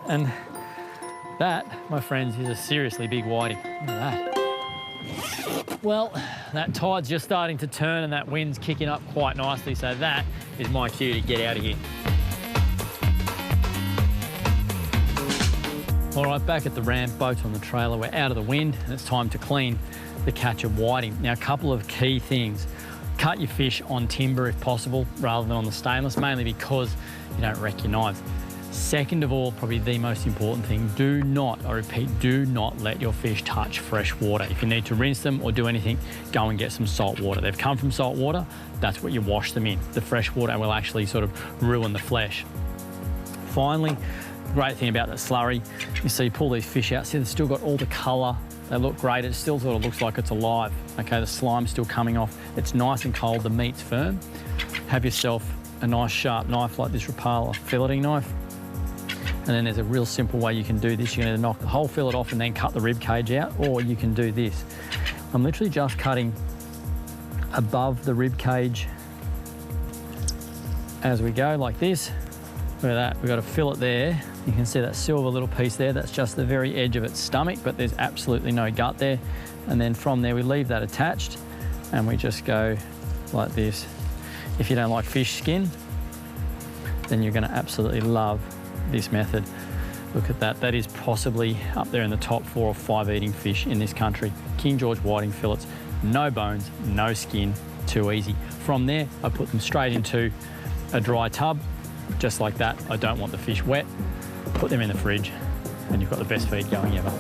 And that, my friends, is a seriously big whiting. Look at that. Well, that tide's just starting to turn and that wind's kicking up quite nicely, so that is my cue to get out of here. All right, back at the ramp, boats on the trailer, we're out of the wind and it's time to clean the catch of whiting. Now, a couple of key things. Cut your fish on timber if possible, rather than on the stainless, mainly because you don't wreck your knives. Second of all, probably the most important thing, do not, I repeat, do not let your fish touch fresh water. If you need to rinse them or do anything, go and get some salt water. They've come from salt water, that's what you wash them in. The fresh water will actually sort of ruin the flesh. Finally, the great thing about that slurry, you see, pull these fish out, see they've still got all the colour, they look great, it still sort of looks like it's alive. Okay, the slime's still coming off, it's nice and cold, the meat's firm. Have yourself a nice sharp knife like this Rapala filleting knife. And then there's a real simple way you can do this. You're going to knock the whole fillet off and then cut the rib cage out, or you can do this. I'm literally just cutting above the rib cage as we go, like this. Look at that, we've got a fillet there. You can see that silver little piece there, that's just the very edge of its stomach, but there's absolutely no gut there. And then from there, we leave that attached and we just go like this. If you don't like fish skin, then you're going to absolutely love this method. Look at that. That is possibly up there in the top 4 or 5 eating fish in this country. King George whiting fillets, no bones, no skin, too easy. From there, I put them straight into a dry tub, just like that. I don't want the fish wet. Put them in the fridge and you've got the best feed going ever.